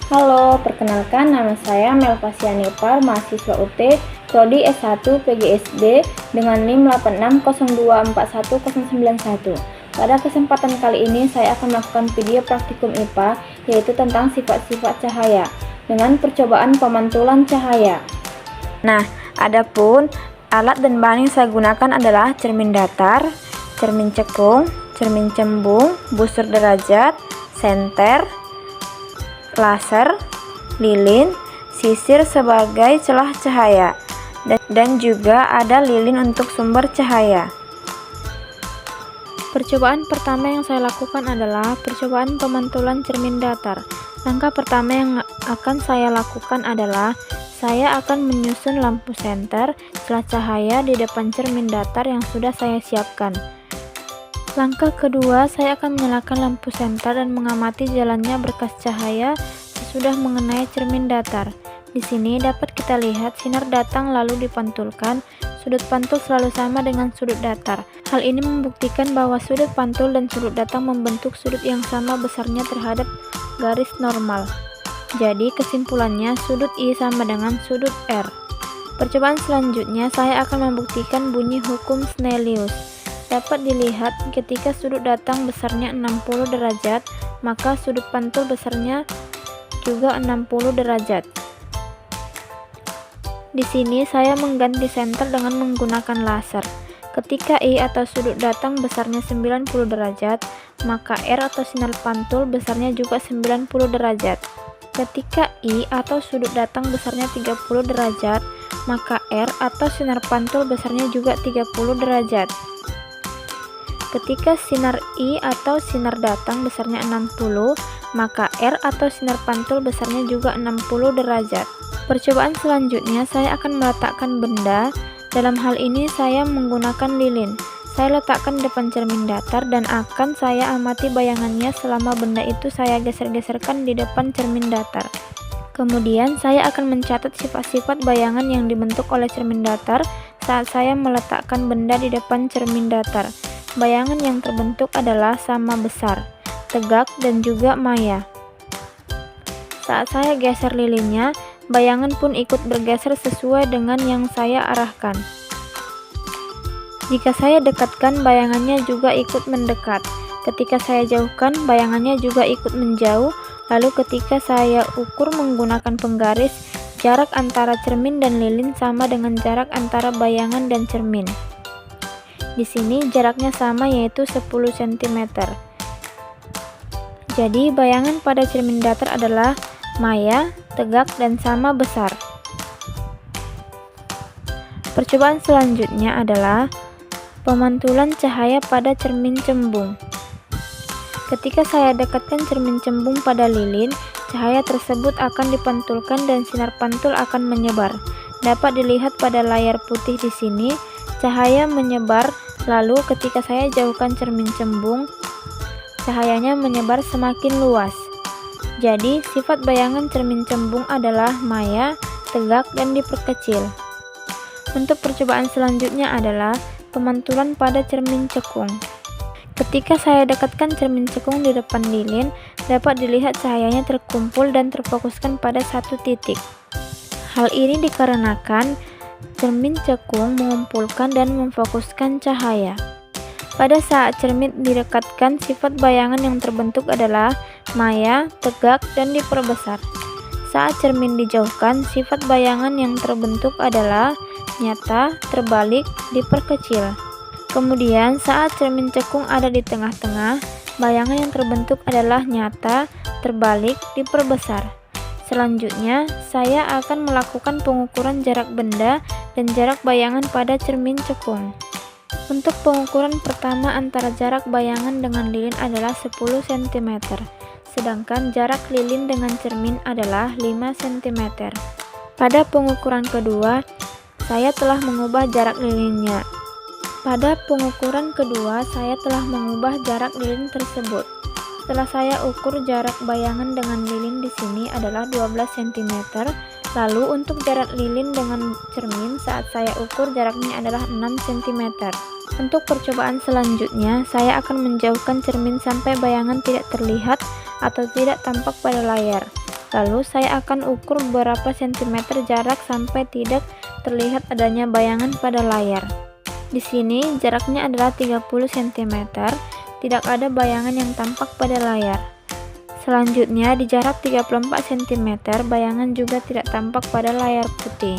Halo, perkenalkan nama saya Melva Sianipar, mahasiswa UT, Prodi S1 PGSD dengan NIM 86024191. Pada kesempatan kali ini saya akan melakukan video praktikum IPA, yaitu tentang sifat-sifat cahaya dengan percobaan pemantulan cahaya. Nah, adapun alat dan bahan yang saya gunakan adalah cermin datar, cermin cekung, cermin cembung, busur derajat, senter, laser, lilin, sisir sebagai celah cahaya, dan juga ada lilin untuk sumber cahaya. Percobaan pertama yang saya lakukan adalah percobaan pemantulan cermin datar. Langkah pertama yang akan saya lakukan adalah saya akan menyusun lampu senter celah cahaya di depan cermin datar yang sudah saya siapkan. Langkah kedua, saya akan menyalakan lampu senter dan mengamati jalannya berkas cahaya sesudah mengenai cermin datar. Di sini dapat kita lihat sinar datang lalu dipantulkan. Sudut pantul selalu sama dengan sudut datar. Hal ini membuktikan bahwa sudut pantul dan sudut datang membentuk sudut yang sama besarnya terhadap garis normal. Jadi kesimpulannya sudut I sama dengan sudut R. Percobaan selanjutnya saya akan membuktikan bunyi hukum Snellius. Dapat dilihat ketika sudut datang besarnya 60 derajat, maka sudut pantul besarnya juga 60 derajat. Di sini saya mengganti senter dengan menggunakan laser. Ketika I atau sudut datang besarnya 90 derajat, maka R atau sinar pantul besarnya juga 90 derajat. Ketika I atau sudut datang besarnya 30 derajat, maka R atau sinar pantul besarnya juga 30 derajat. Ketika sinar I atau sinar datang besarnya 60, maka R atau sinar pantul besarnya juga 60 derajat. Percobaan selanjutnya saya akan meletakkan benda. Dalam hal ini saya menggunakan lilin. Saya letakkan di depan cermin datar dan akan saya amati bayangannya selama benda itu saya geser-geserkan di depan cermin datar. Kemudian saya akan mencatat sifat-sifat bayangan yang dibentuk oleh cermin datar saat saya meletakkan benda di depan cermin datar. Bayangan yang terbentuk adalah sama besar, tegak, dan juga maya. Saat saya geser lilinnya, bayangan pun ikut bergeser sesuai dengan yang saya arahkan. Jika saya dekatkan, bayangannya juga ikut mendekat. Ketika saya jauhkan, bayangannya juga ikut menjauh. Lalu ketika saya ukur menggunakan penggaris, jarak antara cermin dan lilin sama dengan jarak antara bayangan dan cermin. Di sini jaraknya sama, yaitu 10 cm. Jadi bayangan pada cermin datar adalah maya, tegak, dan sama besar. Percobaan selanjutnya adalah pemantulan cahaya pada cermin cembung. Ketika saya dekatkan cermin cembung pada lilin, cahaya tersebut akan dipantulkan dan sinar pantul akan menyebar. Dapat dilihat pada layar putih di sini, cahaya menyebar. Lalu ketika saya jauhkan cermin cembung, cahayanya menyebar semakin luas. Jadi sifat bayangan cermin cembung adalah maya, tegak, dan diperkecil. Untuk percobaan selanjutnya adalah pemantulan pada cermin cekung. Ketika saya dekatkan cermin cekung di depan lilin, dapat dilihat cahayanya terkumpul dan terfokuskan pada satu titik. Hal ini dikarenakan cermin cekung mengumpulkan dan memfokuskan cahaya. Pada saat cermin didekatkan, sifat bayangan yang terbentuk adalah maya, tegak, dan diperbesar. Saat cermin dijauhkan, sifat bayangan yang terbentuk adalah nyata, terbalik, diperkecil. Kemudian saat cermin cekung ada di tengah-tengah, bayangan yang terbentuk adalah nyata, terbalik, diperbesar. Selanjutnya, saya akan melakukan pengukuran jarak benda dan jarak bayangan pada cermin cekung. Untuk pengukuran pertama antara jarak bayangan dengan lilin adalah 10 cm, sedangkan jarak lilin dengan cermin adalah 5 cm. Pada pengukuran kedua, saya telah mengubah jarak lilinnya. Pada pengukuran kedua, saya telah mengubah jarak lilin tersebut. Setelah saya ukur jarak bayangan dengan lilin di sini adalah 12 cm. Lalu untuk jarak lilin dengan cermin saat saya ukur jaraknya adalah 6 cm. Untuk percobaan selanjutnya, saya akan menjauhkan cermin sampai bayangan tidak terlihat atau tidak tampak pada layar. Lalu saya akan ukur berapa sentimeter jarak sampai tidak terlihat adanya bayangan pada layar. Di sini jaraknya adalah 30 cm, tidak ada bayangan yang tampak pada layar. Selanjutnya di jarak 34 cm, bayangan juga tidak tampak pada layar putih.